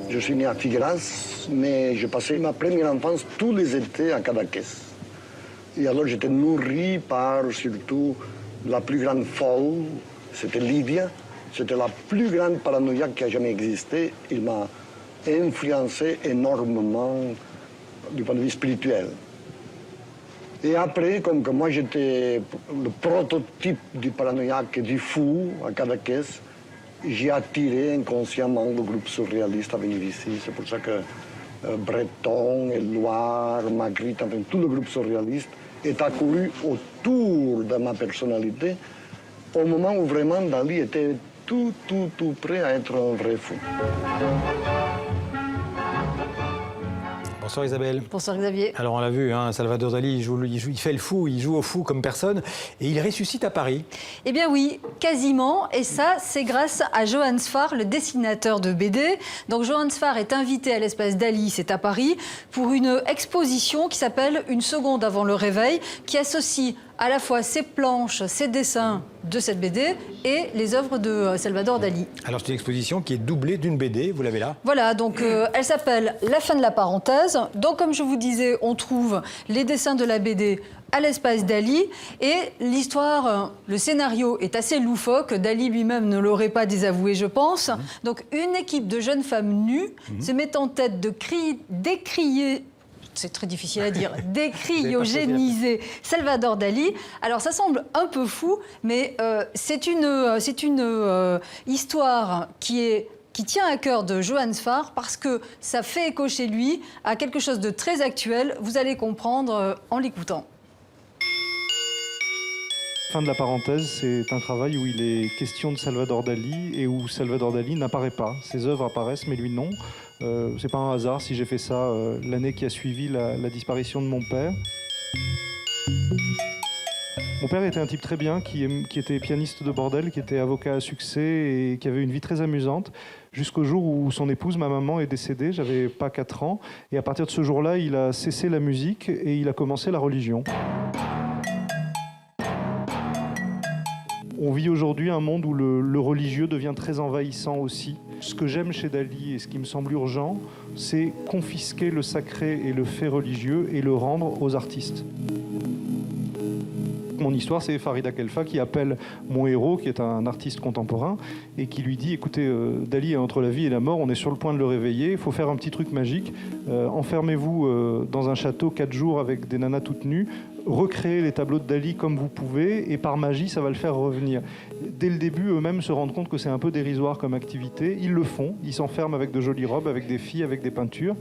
Je suis né à Figueras, mais j'ai passé ma première enfance tous les étés à Cadaqués. Et alors j'étais nourri par surtout la plus grande folle, c'était Lydia. C'était la plus grande paranoïaque qui a jamais existé. Il m'a influencé énormément du point de vue spirituel. Et après, comme que moi j'étais le prototype du paranoïaque et du fou à Cadaqués, j'ai attiré inconsciemment le groupe surréaliste à venir ici. C'est pour ça que Breton, Éluard, Magritte, enfin tout le groupe surréaliste est accouru autour de ma personnalité au moment où vraiment Dali était tout prêt à être un vrai fou. Bonsoir Isabelle. Bonsoir Xavier. Alors on l'a vu, hein, Salvador Dali, il fait le fou, il joue au fou comme personne et il ressuscite à Paris. Eh bien oui, quasiment. Et ça, c'est grâce à Johann Sfar, le dessinateur de BD. Donc Johann Sfar est invité à l'espace Dali, c'est à Paris, pour une exposition qui s'appelle Une seconde avant le réveil, qui associe à la fois ses planches, ses dessins de cette BD et les œuvres de Salvador Dali. Alors c'est une exposition qui est doublée d'une BD, vous l'avez là. Voilà, donc elle s'appelle La fin de la parenthèse. Donc comme je vous disais, on trouve les dessins de la BD à l'espace Dali et l'histoire, le scénario est assez loufoque. Dali lui-même ne l'aurait pas désavoué, je pense. Donc une équipe de jeunes femmes nues se met en tête de d'écrier... C'est très difficile à dire, décryogéniser Salvador Dali. Alors ça semble un peu fou, mais c'est une histoire qui tient à cœur de Johann Sfar parce que ça fait écho chez lui à quelque chose de très actuel. Vous allez comprendre en l'écoutant. Fin de la parenthèse, c'est un travail où il est question de Salvador Dali et où Salvador Dali n'apparaît pas. Ses œuvres apparaissent, mais lui non. C'est pas un hasard si j'ai fait ça l'année qui a suivi la disparition de mon père. Mon père était un type très bien, qui était pianiste de bordel, qui était avocat à succès et qui avait une vie très amusante, jusqu'au jour où son épouse, ma maman, est décédée. J'avais pas 4 ans. Et à partir de ce jour-là, il a cessé la musique et il a commencé la religion. On vit aujourd'hui un monde où le religieux devient très envahissant aussi. Ce que j'aime chez Dali et ce qui me semble urgent, c'est confisquer le sacré et le fait religieux et le rendre aux artistes. Mon histoire, c'est Farida Khelfa qui appelle mon héros, qui est un artiste contemporain, et qui lui dit « Écoutez, Dali est entre la vie et la mort, on est sur le point de le réveiller, il faut faire un petit truc magique. Enfermez-vous dans un château 4 jours avec des nanas toutes nues, recréez les tableaux de Dali comme vous pouvez, et par magie, ça va le faire revenir. » Dès le début, eux-mêmes se rendent compte que c'est un peu dérisoire comme activité. Ils le font, ils s'enferment avec de jolies robes, avec des filles, avec des peintures.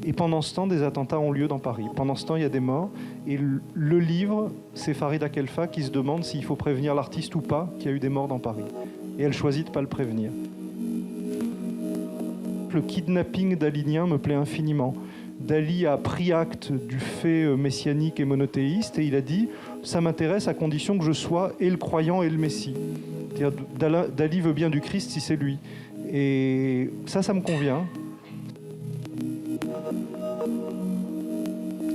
Et pendant ce temps, des attentats ont lieu dans Paris. Pendant ce temps, il y a des morts. Et le livre, c'est Farida Khelfa qui se demande s'il faut prévenir l'artiste ou pas qu'il y a eu des morts dans Paris. Et elle choisit de ne pas le prévenir. Le kidnapping dalinien me plaît infiniment. Dali a pris acte du fait messianique et monothéiste et il a dit « ça m'intéresse à condition que je sois et le croyant et le Messie ». C'est-à-dire Dali veut bien du Christ si c'est lui. Et ça me convient.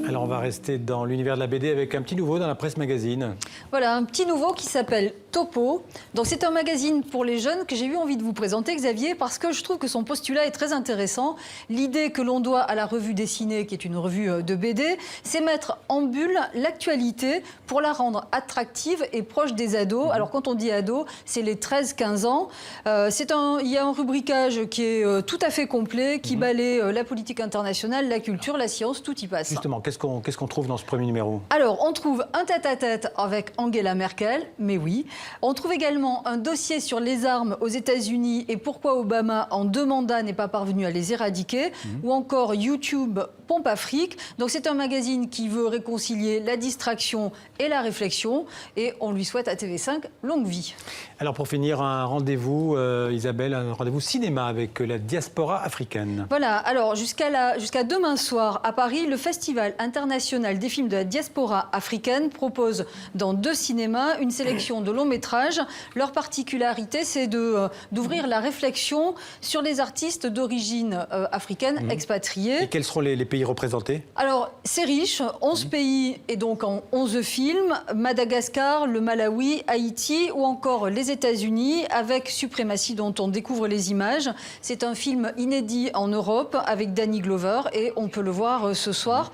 Alors on va rester dans l'univers de la BD avec un petit nouveau dans la presse magazine. Voilà, un petit nouveau qui s'appelle Topo. Donc c'est un magazine pour les jeunes que j'ai eu envie de vous présenter, Xavier, parce que je trouve que son postulat est très intéressant. L'idée que l'on doit à la revue dessinée, qui est une revue de BD, c'est mettre en bulle l'actualité pour la rendre attractive et proche des ados. Alors quand on dit ados, c'est les 13-15 ans. Il y a un rubricage qui est tout à fait complet, qui balaie la politique internationale, la culture, la science, tout y passe. Justement, qu'est-ce qu'on trouve dans ce premier numéro? Alors, on trouve un tête-à-tête avec Angela Merkel, mais oui. On trouve également un dossier sur les armes aux États-Unis et pourquoi Obama, en 2 mandats, n'est pas parvenu à les éradiquer. Ou encore YouTube Pompe Afrique. Donc, c'est un magazine qui veut réconcilier la distraction et la réflexion. Et on lui souhaite à TV5 longue vie. Alors, pour finir, un rendez-vous, Isabelle, un rendez-vous cinéma avec la diaspora africaine. Voilà. Alors, jusqu'à demain soir, à Paris, le Festival international des films de la diaspora africaine propose dans 2 cinémas une sélection de longs métrages. Leur particularité, c'est d'ouvrir la réflexion sur les artistes d'origine africaine expatriés. Et quels seront les pays représentés? Alors, c'est riche, 11 pays et donc en 11 films, Madagascar, le Malawi, Haïti ou encore les États-Unis avec Suprématie dont on découvre les images. C'est un film inédit en Europe avec Danny Glover et on peut le voir ce soir.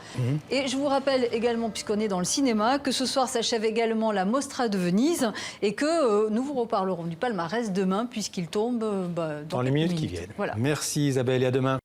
Et je vous rappelle également, puisqu'on est dans le cinéma, que ce soir s'achève également la Mostra de Venise et que nous vous reparlerons du palmarès demain puisqu'il tombe dans les minutes qui viennent. Voilà. Merci Isabelle et à demain.